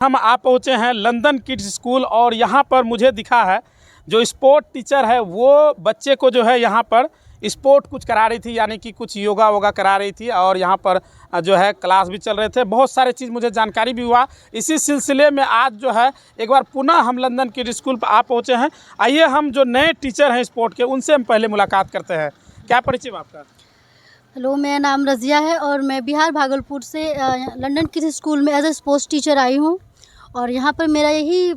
हम आ पहुँचे हैं लंदन किड्स स्कूल और यहाँ पर मुझे दिखा है जो स्पोर्ट टीचर है वो बच्चे को जो है यहाँ पर स्पोर्ट कुछ करा रही थी, यानी कि कुछ योगा वोगा करा रही थी और यहाँ पर जो है क्लास भी चल रहे थे। बहुत सारे चीज़ मुझे जानकारी भी हुआ। इसी सिलसिले में आज जो है एक बार पुनः हम लंदन किड्स स्कूल पर आ पहुँचे हैं। आइए हम जो नए टीचर हैं स्पोर्ट के उनसे हम पहले मुलाकात करते हैं। क्या परिचय आपका? हेलो, मेरा नाम रज़िया है और मैं बिहार भागलपुर से लंदन किड्स स्कूल में एज ए स्पोर्ट्स टीचर आई हूँ। और यहाँ पर मेरा यही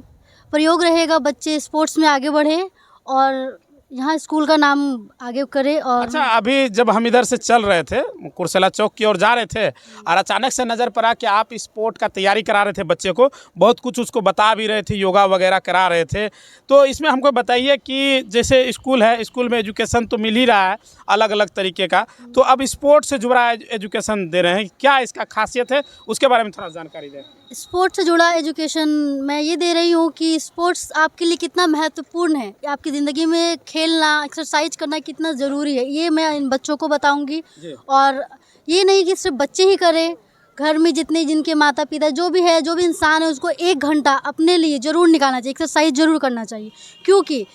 प्रयोग रहेगा, बच्चे स्पोर्ट्स में आगे बढ़े और यहाँ स्कूल का नाम आगे करे। और अच्छा, अभी जब हम इधर से चल रहे थे, कुर्सेला चौक की ओर जा रहे थे और अचानक से नज़र पड़ा कि आप स्पोर्ट का तैयारी करा रहे थे बच्चे को, बहुत कुछ उसको बता भी रहे थे, योगा वगैरह करा रहे थे। तो इसमें हमको बताइए कि जैसे स्कूल है, स्कूल में एजुकेशन तो मिल ही रहा है अलग अलग तरीके का, तो अब स्पोर्ट्स से जुड़ा एजुकेशन दे रहे हैं, क्या इसका खासियत है उसके बारे में थोड़ा जानकारी दें। स्पोर्ट्स से जुड़ा एजुकेशन मैं ये दे रही हूँ कि स्पोर्ट्स आपके लिए कितना महत्वपूर्ण है, आपकी ज़िंदगी में खेलना, एक्सरसाइज करना कितना ज़रूरी है, ये मैं इन बच्चों को बताऊँगी। और ये नहीं कि सिर्फ बच्चे ही करें, घर में जितने जिनके माता पिता जो भी है, जो भी इंसान है, उसको 1 घंटा अपने लिए ज़रूर निकालना चाहिए, एक्सरसाइज ज़रूर करना चाहिए। क्योंकि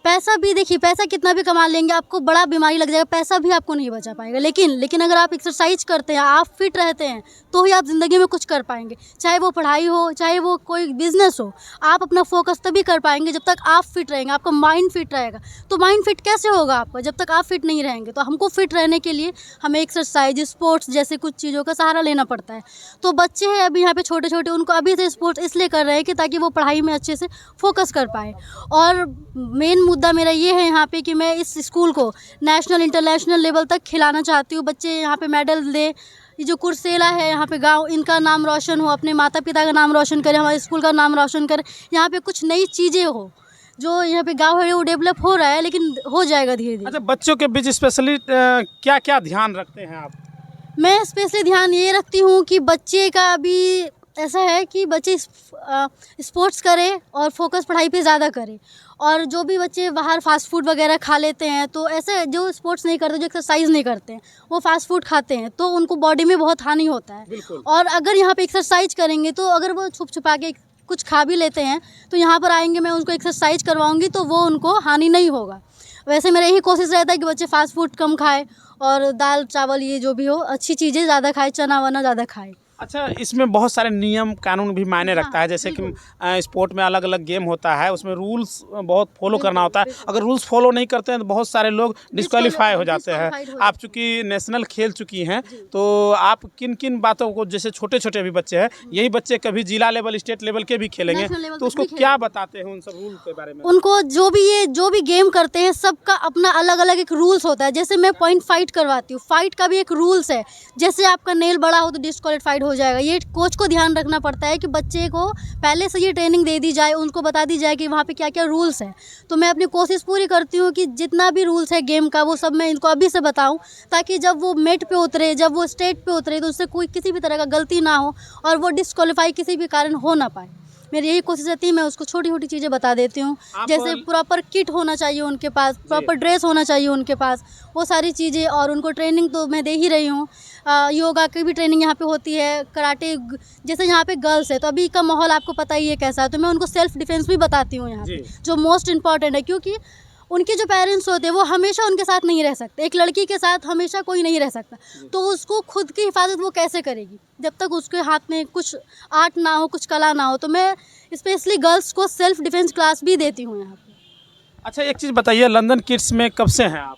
पैसा भी देखिए, पैसा कितना भी कमा लेंगे, आपको बड़ा बीमारी लग जाएगा, पैसा भी आपको नहीं बचा पाएगा। लेकिन अगर आप एक्सरसाइज करते हैं, आप फिट रहते हैं, तो ही आप ज़िंदगी में कुछ कर पाएंगे। चाहे वो पढ़ाई हो, चाहे वो कोई बिजनेस हो, आप अपना फोकस तभी कर पाएंगे जब तक आप फिट रहेंगे, आपका माइंड फिट रहेगा। तो माइंड फिट कैसे होगा आपका जब तक आप फिट नहीं रहेंगे? तो हमको फिट रहने के लिए हमें एक्सरसाइज, स्पोर्ट्स जैसे कुछ चीज़ों का सहारा लेना पड़ता है। तो बच्चे हैं अभी यहाँ पे छोटे छोटे, उनको अभी से स्पोर्ट्स इसलिए कर रहे हैं कि ताकि वो पढ़ाई में अच्छे से फोकस कर पाए। और मेन मुद्दा मेरा ये है यहाँ पे कि मैं इस स्कूल को नेशनल इंटरनेशनल लेवल तक खिलाना चाहती हूँ। बच्चे यहाँ पे मेडल दे, ये जो कुर्सेला है यहाँ पे गांव, इनका नाम रोशन हो, अपने माता पिता का नाम रोशन करे, हमारे स्कूल का नाम रोशन करे। यहाँ पे कुछ नई चीज़ें हो, जो यहाँ पे गांव है वो डेवलप हो रहा है, लेकिन हो जाएगा धीरे धीरे। अच्छा, बच्चों के बीच स्पेशली क्या क्या ध्यान रखते हैं आप? मैं स्पेशली ध्यान ये रखती हूँ कि बच्चे का अभी ऐसा है कि बच्चे स्पोर्ट्स करें और फोकस पढ़ाई पे ज़्यादा करें। और जो भी बच्चे बाहर फास्ट फूड वगैरह खा लेते हैं, तो ऐसे जो स्पोर्ट्स नहीं करते, जो एक्सरसाइज नहीं करते हैं, वो फास्ट फूड खाते हैं, तो उनको बॉडी में बहुत हानि होता है। और अगर यहाँ पे एक्सरसाइज करेंगे, तो अगर वो छुप छुपा के कुछ खा भी लेते हैं, तो यहाँ पर आएंगे, मैं उनको एक्सरसाइज करवाऊँगी, तो वो उनको हानि नहीं होगा। वैसे मेरा यही कोशिश रहता है कि बच्चे फास्ट फूड कम खाएँ और दाल चावल ये जो भी हो अच्छी चीज़ें ज़्यादा खाएँ, चना वना ज़्यादा खाएँ। अच्छा, इसमें बहुत सारे नियम कानून भी मायने रखता है, जैसे कि स्पोर्ट में अलग अलग गेम होता है, उसमें रूल्स बहुत फॉलो करना होता है। अगर रूल्स फॉलो नहीं करते हैं तो बहुत सारे लोग डिस्क्वालीफाई हो जाते हैं। आप चूँकि नेशनल खेल चुकी हैं, तो आप किन किन बातों को, जैसे छोटे छोटे भी बच्चे हैं, यही बच्चे कभी जिला लेवल, स्टेट लेवल के भी खेलेंगे, तो उसको क्या बताते हैं उन सब रूल के बारे में? उनको जो भी गेम करते हैं, सबका अपना अलग अलग एक रूल्स होता है। जैसे मैं पॉइंट फाइट करवाती हूँ, फाइट का भी एक रूल्स है। जैसे आपका नेल बड़ा हो तो डिस्क्वालीफाइड हो जाएगा। ये कोच को ध्यान रखना पड़ता है कि बच्चे को पहले से ये ट्रेनिंग दे दी जाए, उनको बता दी जाए कि वहाँ पे क्या क्या रूल्स हैं। तो मैं अपनी कोशिश पूरी करती हूँ कि जितना भी रूल्स है गेम का, वो सब मैं इनको अभी से बताऊँ, ताकि जब वो मेट पे उतरे, जब वो स्टेट पे उतरे, तो उससे कोई किसी भी तरह का गलती ना हो और वो डिस्क्वालीफाई किसी भी कारण हो ना पाए। मेरी यही कोशिश रहती है, मैं उसको छोटी छोटी चीज़ें बता देती हूँ। जैसे प्रॉपर किट होना चाहिए उनके पास, प्रॉपर ड्रेस होना चाहिए उनके पास, वो सारी चीज़ें। और उनको ट्रेनिंग तो मैं दे ही रही हूँ। योगा की भी ट्रेनिंग यहाँ पे होती है, कराटे, जैसे यहाँ पे गर्ल्स है तो अभी का माहौल आपको पता ही है कैसा है, तो मैं उनको सेल्फ डिफेंस भी बताती हूँ यहाँ पे, जो मोस्ट इम्पॉर्टेंट है। क्योंकि उनके जो पेरेंट्स होते हैं वो हमेशा उनके साथ नहीं रह सकते, एक लड़की के साथ हमेशा कोई नहीं रह सकता, तो उसको खुद की हिफाजत वो कैसे करेगी जब तक उसके हाथ में कुछ आर्ट ना हो, कुछ कला ना हो। तो मैं स्पेशली गर्ल्स को सेल्फ डिफेंस क्लास भी देती हूँ यहाँ पे। अच्छा, एक चीज़ बताइए, लंदन किड्स में कब से हैं आप?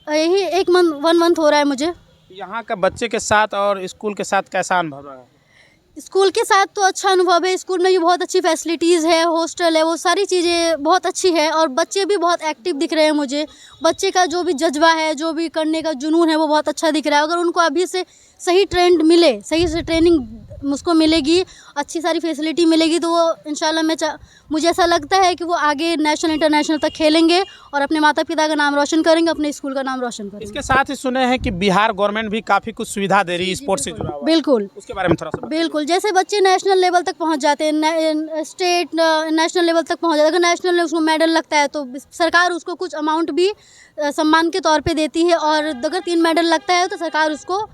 यही 1 मंथ हो रहा है मुझे। यहाँ का बच्चे के साथ और स्कूल के साथ कैसा अनुभव रहा है? स्कूल के साथ तो अच्छा अनुभव है। स्कूल में भी बहुत अच्छी फैसिलिटीज़ है, हॉस्टल है, वो सारी चीज़ें बहुत अच्छी है। और बच्चे भी बहुत एक्टिव दिख रहे हैं मुझे। बच्चे का जो भी जज्बा है, जो भी करने का जुनून है, वो बहुत अच्छा दिख रहा है। अगर उनको अभी से सही ट्रेंड मिले, सही से ट्रेनिंग उसको मिलेगी, अच्छी सारी फैसिलिटी मिलेगी, तो वो इंशाल्लाह मुझे ऐसा लगता है कि वो आगे नेशनल इंटरनेशनल तक खेलेंगे और अपने माता पिता का नाम रोशन करेंगे, अपने स्कूल का नाम रोशन करेंगे। इसके साथ ही सुने हैं कि बिहार गवर्नमेंट भी काफ़ी कुछ सुविधा दे रही है स्पोर्ट्स से जुड़ा हुआ। बिल्कुल, उसके बारे में थोड़ा सा। बिल्कुल, जैसे बच्चे नेशनल लेवल तक पहुंच जाते हैं, स्टेट नेशनल लेवल तक पहुंच जाते हैं, अगर नेशनल में उसको मेडल लगता है तो सरकार उसको कुछ अमाउंट भी सम्मान के तौर पे देती है। और अगर 3 मेडल लगता है तो सरकार उसको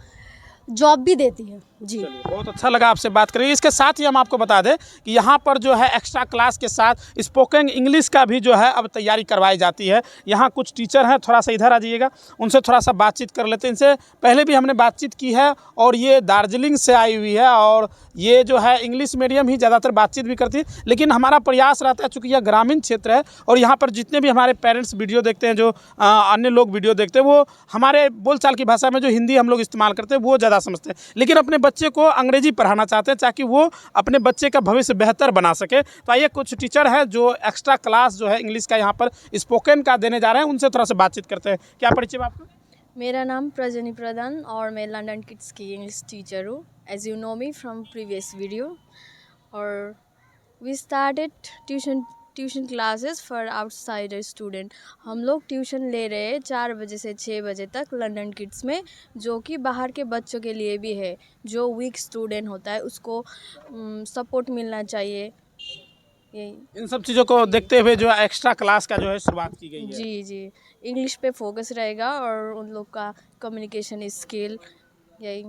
जॉब भी देती है। जी। चलिए, बहुत अच्छा लगा आपसे बात करेंगे। इसके साथ ही हम आपको बता दें कि यहाँ पर जो है एक्स्ट्रा क्लास के साथ स्पोकन इंग्लिश का भी जो है अब तैयारी करवाई जाती है। यहाँ कुछ टीचर हैं, थोड़ा सा इधर आ जाइएगा, उनसे थोड़ा सा बातचीत कर लेते हैं। इनसे पहले भी हमने बातचीत की है और ये दार्जिलिंग से आई हुई है और ये जो है इंग्लिश मीडियम ही ज़्यादातर बातचीत भी करती है, लेकिन हमारा प्रयास रहता है चूँकि यह ग्रामीण क्षेत्र है और यहाँ पर जितने भी हमारे पेरेंट्स वीडियो देखते हैं, जो अन्य लोग वीडियो देखते हैं, वो हमारे बोलचाल की भाषा में जो हिंदी हम लोग इस्तेमाल करते हैं वो ज़्यादा समझते हैं, लेकिन अपने बच्चे को अंग्रेजी पढ़ाना चाहते हैं ताकि वो अपने बच्चे का भविष्य बेहतर बना सके। तो आइए कुछ टीचर हैं जो एक्स्ट्रा क्लास जो है इंग्लिश का यहाँ पर स्पोकन का देने जा रहे हैं, उनसे थोड़ा सा बातचीत करते हैं। क्या परिचय आपका? मेरा नाम प्रजनी प्रधान और मैं लंदन किड्स की इंग्लिश टीचर हूँ, as you know me from previous video. और we started tuition classes for outsider student. हम लोग ट्यूशन ले रहे हैं 4 बजे से 6 बजे तक लंदन किड्स में, जो कि बाहर के बच्चों के लिए भी है। जो वीक स्टूडेंट होता है उसको सपोर्ट मिलना चाहिए। यही इन सब चीज़ों को देखते हुए जो है एक्स्ट्रा क्लास का जो है शुरुआत की गई है। जी जी, इंग्लिश पे फोकस रहेगा और उन लोग का कम्युनिकेशन स्किल यही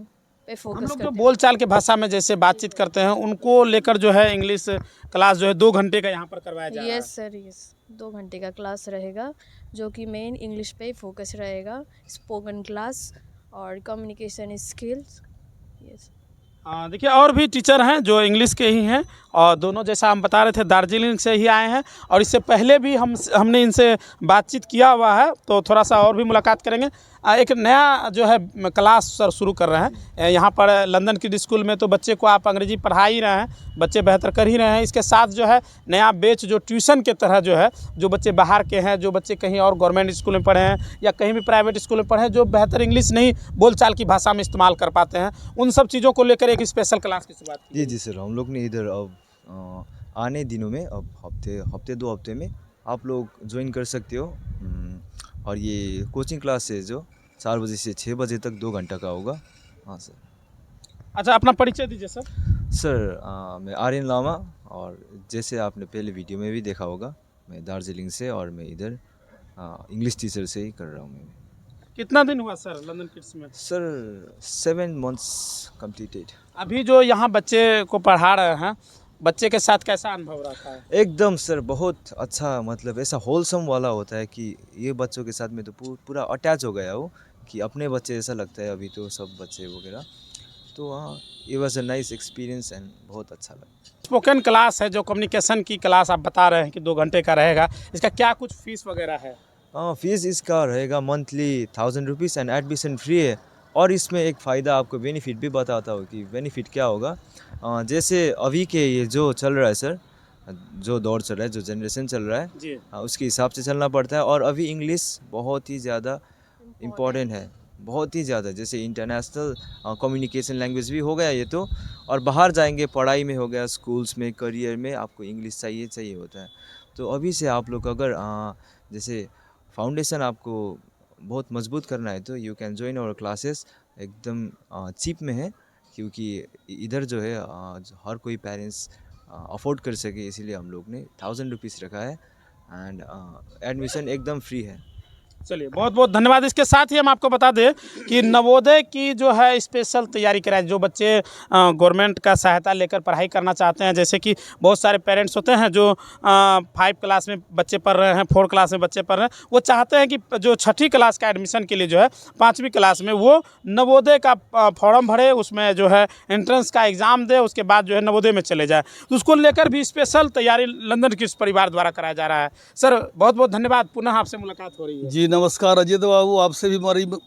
पे हम फोकस लोग जो करते हैं। बोलचाल के भाषा में जैसे बातचीत करते हैं उनको लेकर जो है इंग्लिश क्लास जो है 2 घंटे का यहाँ पर करवाया जा रहा है। यस सर, यस 2 घंटे का क्लास रहेगा, जो कि मेन इंग्लिश पे फोकस रहेगा, स्पोकन क्लास और कम्युनिकेशन स्किल्स। यस देखिए और भी टीचर हैं जो इंग्लिश के ही हैं और दोनों जैसा हम बता रहे थे दार्जिलिंग से ही आए हैं और इससे पहले भी हमने इनसे बातचीत किया हुआ है, तो थोड़ा सा और भी मुलाकात करेंगे। एक नया जो है क्लास सर शुरू कर रहे हैं यहाँ पर लंदन किड्स स्कूल में, तो बच्चे को आप अंग्रेजी पढ़ा ही रहे हैं, बच्चे बेहतर कर ही रहे हैं। इसके साथ जो है नया बैच जो ट्यूशन के तरह जो है, जो बच्चे बाहर के हैं, जो बच्चे कहीं और गवर्नमेंट स्कूल में पढ़े हैं या कहीं भी प्राइवेट स्कूल में पढ़े हैं, जो बेहतर इंग्लिश नहीं बोलचाल की भाषा में इस्तेमाल कर पाते हैं, उन सब चीज़ों को लेकर एक स्पेशल क्लास की शुरुआत की। जी सर, हम लोग ने इधर अब आने दिनों में अब हफ्ते 2 हफ्ते में आप लोग ज्वाइन कर सकते हो। और ये कोचिंग क्लास है जो 4 बजे से 6 बजे तक 2 घंटा का होगा। हाँ सर। अच्छा, अपना परिचय दीजिए सर। सर मैं आर्यन लामा, और जैसे आपने पहले वीडियो में भी देखा होगा, मैं दार्जिलिंग से और मैं इधर इंग्लिश टीचर से ही कर रहा हूँ। मैं कितना दिन हुआ सर लंदन किड्स में? Sir 7 months completed. अभी जो यहाँ बच्चे को पढ़ा रहे हैं, बच्चे के साथ कैसा अनुभव रहता है? एकदम सर बहुत अच्छा, मतलब ऐसा होलसम वाला होता है कि ये बच्चों के साथ में तो पूरा अटैच हो गया हो कि अपने बच्चे ऐसा लगता है अभी तो सब बच्चे वगैरह। तो हाँ, ये was a nice experience and बहुत अच्छा लगा। स्पोकन क्लास है जो कम्युनिकेशन की क्लास आप बता रहे हैं कि 2 घंटे का रहेगा, इसका क्या कुछ फीस वगैरह है? हाँ, फीस इसका रहेगा monthly 1000 rupees and admission free है। और इसमें एक फ़ायदा आपको बेनिफिट भी बताता हूँ कि बेनिफिट क्या होगा। जैसे अभी के ये जो चल रहा है सर, जो दौर चल रहा है, जो जनरेशन चल रहा है जी। उसके हिसाब से चलना पड़ता है। और अभी इंग्लिश बहुत ही ज़्यादा इम्पॉर्टेंट है, बहुत ही ज़्यादा। जैसे इंटरनेशनल कम्युनिकेशन लैंग्वेज भी हो गया ये तो, और बाहर जाएंगे पढ़ाई में हो गया, स्कूल्स में, करियर में आपको इंग्लिश चाहिए होता है। तो अभी से आप लोग अगर जैसे फाउंडेशन आपको बहुत मजबूत करना है तो you can join our classes. एकदम चीप में है, क्योंकि इधर जो है हर कोई पेरेंट्स अफोर्ड कर सके, इसीलिए हम लोग ने 1000 रुपीज़ रखा है एंड एडमिशन एकदम फ्री है। चलिए, बहुत बहुत धन्यवाद। इसके साथ ही हम आपको बता दें कि नवोदय की जो है स्पेशल तैयारी कराएं, जो बच्चे गवर्नमेंट का सहायता लेकर पढ़ाई करना चाहते हैं। जैसे कि बहुत सारे पेरेंट्स होते हैं जो 5 क्लास में बच्चे पढ़ रहे हैं, 4 क्लास में बच्चे पढ़ रहे हैं, वो चाहते हैं कि जो 6ठी क्लास का एडमिशन के लिए जो है 5वीं क्लास में वो नवोदय का फॉर्म भरे, उसमें जो है एंट्रेंस का एग्ज़ाम दे, उसके बाद जो है नवोदय में चले जाए। तो उसको लेकर भी स्पेशल तैयारी लंदन किड्स परिवार द्वारा कराया जा रहा है। सर बहुत बहुत धन्यवाद, पुनः आपसे मुलाकात हो रही है। जी नमस्कार अजीत बाबू, आपसे भी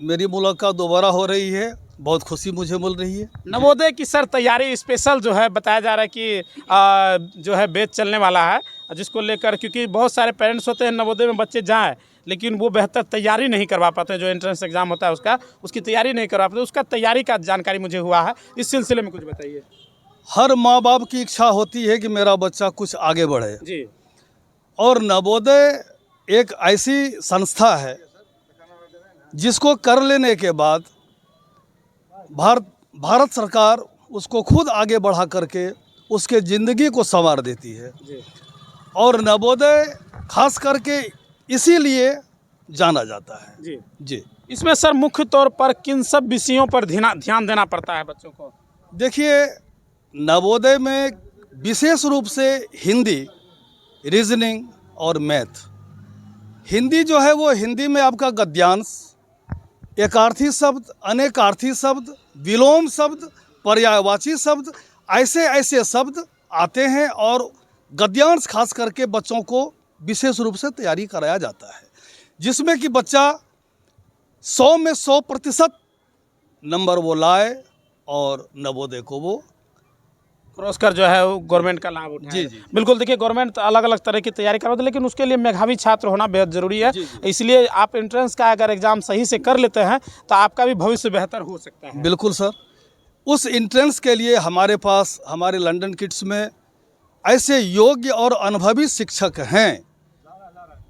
मेरी मुलाकात दोबारा हो रही है, बहुत खुशी मुझे मिल रही है। नवोदय की सर तैयारी स्पेशल जो है बताया जा रहा है कि जो है बैच चलने वाला है, जिसको लेकर क्योंकि बहुत सारे पेरेंट्स होते हैं नवोदय में बच्चे जाएं लेकिन वो बेहतर तैयारी नहीं करवा पाते, जो एंट्रेंस एग्ज़ाम होता है उसकी तैयारी नहीं करवा पाते, उसका तैयारी का जानकारी मुझे हुआ है। इस सिलसिले में कुछ बताइए। हर माँ बाप की इच्छा होती है कि मेरा बच्चा कुछ आगे बढ़े, जी। और नवोदय एक ऐसी संस्था है जिसको कर लेने के बाद भारत सरकार उसको खुद आगे बढ़ा करके उसके ज़िंदगी को संवार देती है। जी। और नवोदय खास करके इसीलिए जाना जाता है। जी। जी। इसमें सर मुख्य तौर पर किन सब विषयों पर ध्यान देना पड़ता है बच्चों को? देखिए, नवोदय में विशेष रूप से हिंदी, रीजनिंग और मैथ। हिंदी जो है वो हिंदी में आपका गद्यांश, एकार्थी शब्द, अनेकार्थी शब्द, विलोम शब्द, पर्यायवाची शब्द, ऐसे ऐसे शब्द आते हैं और गद्यांश खास करके बच्चों को विशेष रूप से तैयारी कराया जाता है, जिसमें कि बच्चा 100 में 100% नंबर वो लाए और नवोदय को वो क्रॉस कर जो है वो गवर्नमेंट का लाभ उठाए। जी, जी। बिल्कुल, देखिए गवर्नमेंट अलग अलग तरह की तैयारी करवाती है, लेकिन उसके लिए मेधावी छात्र होना बेहद ज़रूरी है। इसलिए आप एंट्रेंस का अगर एग्ज़ाम सही से कर लेते हैं तो आपका भी भविष्य बेहतर हो सकता है। बिल्कुल सर, उस एंट्रेंस के लिए हमारे पास हमारे लंदन किड्स में ऐसे योग्य और अनुभवी शिक्षक हैं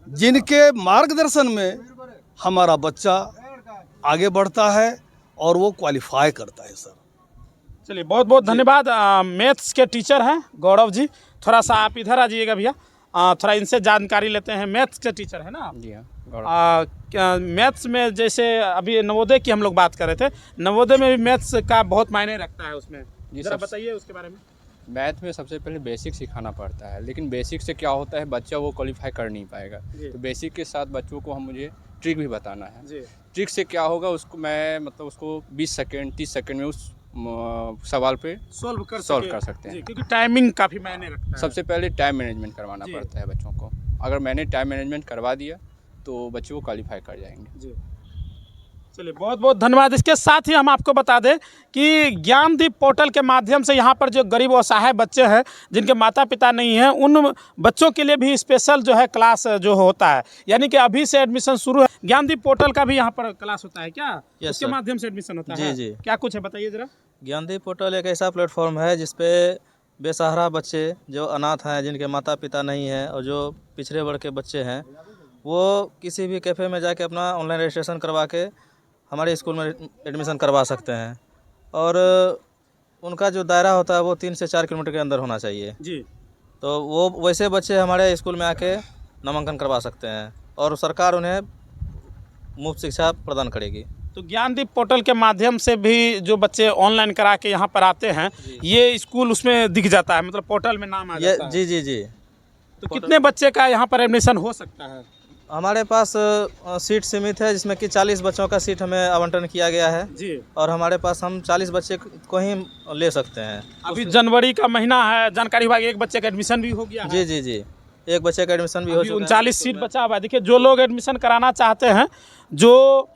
जिनके मार्गदर्शन में हमारा बच्चा आगे बढ़ता है और वो क्वालिफाई करता है सर। चलिए, बहुत बहुत धन्यवाद। मैथ्स के टीचर हैं गौरव जी, थोड़ा सा आप इधर आ जाइएगा भैया, थोड़ा इनसे जानकारी लेते हैं। मैथ्स के टीचर है ना आप? जी हाँ। मैथ्स में जैसे अभी नवोदय की हम लोग बात कर रहे थे, नवोदय में भी मैथ्स का बहुत मायने रखता है उसमें, जी जरा सर। बताइए उसके बारे में। मैथ में सबसे पहले बेसिक सिखाना पड़ता है, लेकिन बेसिक से क्या होता है बच्चा वो क्वालिफाई कर नहीं पाएगा। जी। तो बेसिक के साथ बच्चों को मुझे ट्रिक भी बताना है। जी ट्रिक से क्या होगा उसको मैं मतलब उसको 20 सेकेंड 30 सेकेंड में उस सवाल पे सॉल्व कर सकते हैं। जी, क्योंकि टाइमिंग काफ़ी मायने रखता है। सबसे पहले टाइम मैनेजमेंट करवाना जी। पड़ता है बच्चों को। अगर मैंने टाइम मैनेजमेंट करवा दिया तो बच्चे वो क्वालिफाई कर जाएंगे। जी, चलिए बहुत बहुत धन्यवाद। इसके साथ ही हम आपको बता दें कि ज्ञानदीप पोर्टल के माध्यम से यहाँ पर जो गरीब असहाय बच्चे हैं जिनके माता पिता नहीं हैं, उन बच्चों के लिए भी स्पेशल जो है क्लास जो होता है, यानी कि अभी से एडमिशन शुरू है। ज्ञानदीप पोर्टल का भी यहाँ पर क्लास होता है क्या? यस उसके सर। माध्यम से एडमिशन होता जी, है? जी। क्या कुछ है बताइए जरा। ज्ञानदीप पोर्टल एक ऐसा प्लेटफॉर्म है जिसपे बेसहारा बच्चे जो अनाथ हैं, जिनके माता पिता नहीं हैं और जो पिछड़े वर्ग के बच्चे हैं, वो किसी भी कैफ़े में जाके अपना ऑनलाइन रजिस्ट्रेशन करवा के हमारे स्कूल में एडमिशन करवा सकते हैं। और उनका जो दायरा होता है वो 3 से 4 किलोमीटर के अंदर होना चाहिए। जी, तो वो वैसे बच्चे हमारे स्कूल में आके नामांकन करवा सकते हैं और सरकार उन्हें मुफ्त शिक्षा प्रदान करेगी। तो ज्ञानदीप पोर्टल के माध्यम से भी जो बच्चे ऑनलाइन करा के यहाँ पर आते हैं, ये स्कूल उसमें दिख जाता है, मतलब पोर्टल में नाम आ ये जाता है। जी जी जी। तो कितने बच्चे का यहाँ पर एडमिशन हो सकता है? हमारे पास सीट सीमित है, जिसमें कि 40 बच्चों का सीट हमें आवंटन किया गया है जी, और हमारे पास हम 40 बच्चे को ही ले सकते हैं। अभी जनवरी का महीना है, जानकारी हुआ कि एक बच्चे का एडमिशन भी हो गया है। जी जी जी, एक बच्चे का एडमिशन भी हो चुका है। 39 सीट बचा हुआ है। देखिए, जो लोग एडमिशन कराना चाहते हैं, जो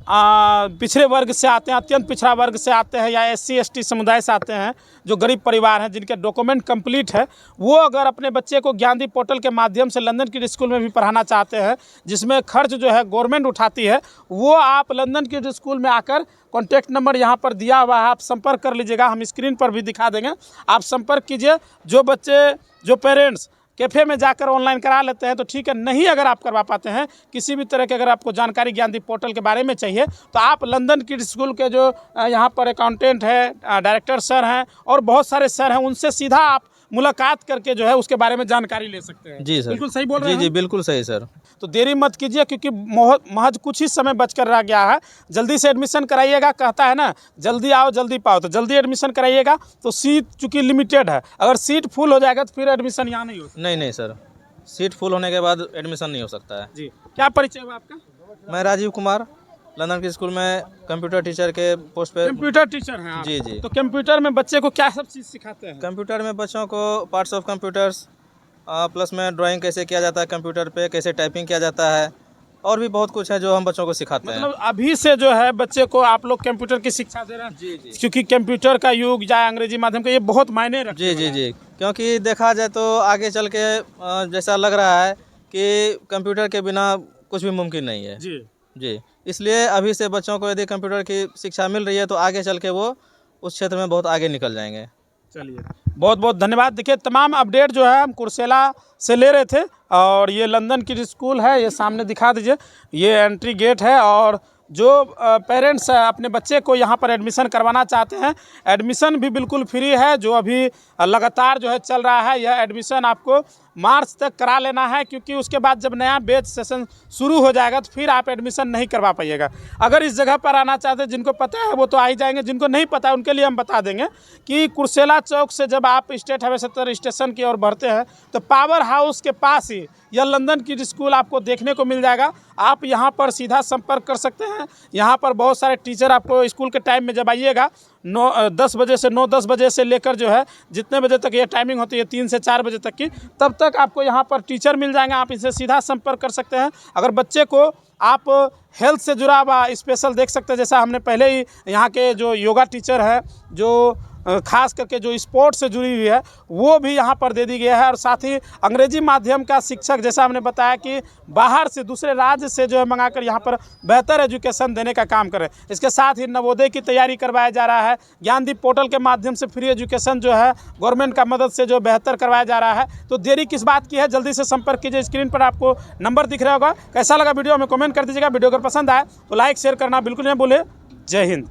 पिछड़े वर्ग से आते हैं, अत्यंत पिछड़ा वर्ग से आते हैं, या SC ST समुदाय से आते हैं, जो गरीब परिवार हैं, जिनके डॉक्यूमेंट कंप्लीट है, वो अगर अपने बच्चे को ज्ञानदीप पोर्टल के माध्यम से लंदन किड स्कूल में भी पढ़ाना चाहते हैं, जिसमें खर्च जो है गवर्नमेंट उठाती है, वो आप लंदन किड स्कूल में आकर कॉन्टैक्ट नंबर यहाँ पर दिया हुआ है, आप संपर्क कर लीजिएगा। हम स्क्रीन पर भी दिखा देंगे, आप संपर्क कीजिए। जो बच्चे, जो पेरेंट्स कैफ़े में जाकर ऑनलाइन करा लेते हैं तो ठीक है, नहीं अगर आप करवा पाते हैं, किसी भी तरह की अगर आपको जानकारी ज्ञानदीप पोर्टल के बारे में चाहिए, तो आप लंदन किड्स स्कूल के जो यहाँ पर अकाउंटेंट है, डायरेक्टर सर हैं और बहुत सारे सर हैं, उनसे सीधा आप मुलाकात करके जो है उसके बारे में जानकारी ले सकते हैं। जी सर, बिल्कुल सही बोल रहे जी हैं जी, हम? बिल्कुल सही सर। तो देरी मत कीजिए, क्योंकि महज कुछ ही समय बचकर रह गया है। जल्दी से एडमिशन कराइएगा, कहता है ना जल्दी आओ जल्दी पाओ, तो जल्दी एडमिशन कराइएगा। तो सीट चूँकि लिमिटेड है, अगर सीट फुल हो जाएगा तो फिर एडमिशन यहाँ नहीं हो सकता। नहीं सर, सीट फुल होने के बाद एडमिशन नहीं हो सकता है। जी, क्या परिचय हुआ आपका? मैं राजीव कुमार, लंदन के स्कूल में कंप्यूटर टीचर के पोस्ट पे। कंप्यूटर टीचर हैं आप? जी जी। तो कंप्यूटर में बच्चे को क्या सब चीज़ सिखाते हैं? कंप्यूटर में बच्चों को पार्ट्स ऑफ कंप्यूटर्स, प्लस में ड्राइंग कैसे किया जाता है कंप्यूटर पे, कैसे टाइपिंग किया जाता है, और भी बहुत कुछ है जो हम बच्चों को सिखाते हैं। मतलब अभी से जो है बच्चे को आप लोग कंप्यूटर की शिक्षा दे रहे हैं? जी जी क्योंकि कंप्यूटर का युग या अंग्रेजी माध्यम का ये बहुत मायने रखता जी जी जी, क्योंकि देखा जाए तो आगे चल के जैसा लग रहा है कि कंप्यूटर के बिना कुछ भी मुमकिन नहीं है। जी, जी, इसलिए अभी से बच्चों को यदि कंप्यूटर की शिक्षा मिल रही है तो आगे चल के वो उस क्षेत्र में बहुत आगे निकल जाएंगे। चलिए बहुत बहुत धन्यवाद। देखिए, तमाम अपडेट जो है हम कुर्सेला से ले रहे थे, और ये लंदन किड स्कूल है, ये सामने दिखा दीजिए, ये एंट्री गेट है, और जो पेरेंट्स अपने बच्चे को यहाँ पर एडमिशन करवाना चाहते हैं, एडमिशन भी बिल्कुल फ्री है। जो अभी लगातार जो है चल रहा है, यह एडमिशन आपको मार्च तक करा लेना है, क्योंकि उसके बाद जब नया बैच सेशन शुरू हो जाएगा तो फिर आप एडमिशन नहीं करवा पाइएगा। अगर इस जगह पर आना चाहते हैं, जिनको पता है वो तो आ ही जाएंगे, जिनको नहीं पता है उनके लिए हम बता देंगे कि कुर्सेला चौक से जब आप स्टेट हाईवे 70 स्टेशन की ओर बढ़ते हैं तो पावर हाउस के पास ही यह लंदन किड्स स्कूल आपको देखने को मिल जाएगा। आप यहाँ पर सीधा संपर्क कर सकते हैं। यहाँ पर बहुत सारे टीचर आपको स्कूल के टाइम में जब आइएगा 10 बजे से 9-10 बजे से लेकर जो है जितने बजे तक ये टाइमिंग होती है 3 से 4 बजे तक की, तब तक आपको यहाँ पर टीचर मिल जाएंगे। आप इनसे सीधा संपर्क कर सकते हैं। अगर बच्चे को आप हेल्थ से जुड़ा हुआ स्पेशल देख सकते हैं, जैसा हमने पहले ही यहाँ के जो योगा टीचर है, जो खास करके जो स्पोर्ट्स से जुड़ी हुई है, वो भी यहाँ पर दे दी गई है। और साथ ही अंग्रेजी माध्यम का शिक्षक, जैसा हमने बताया कि बाहर से दूसरे राज्य से जो है मंगाकर यहाँ पर बेहतर एजुकेशन देने का काम करें। इसके साथ ही नवोदय की तैयारी करवाया जा रहा है। ज्ञानदीप पोर्टल के माध्यम से फ्री एजुकेशन जो है गवर्नमेंट का मदद से जो बेहतर करवाया जा रहा है। तो देरी किस बात की है, जल्दी से संपर्क कीजिए। स्क्रीन पर आपको नंबर दिख रहा होगा। कैसा लगा वीडियो हमें कमेंट कर दीजिएगा। वीडियो अगर पसंद आए तो लाइक शेयर करना बिल्कुल नहीं भूलें। जय हिंद।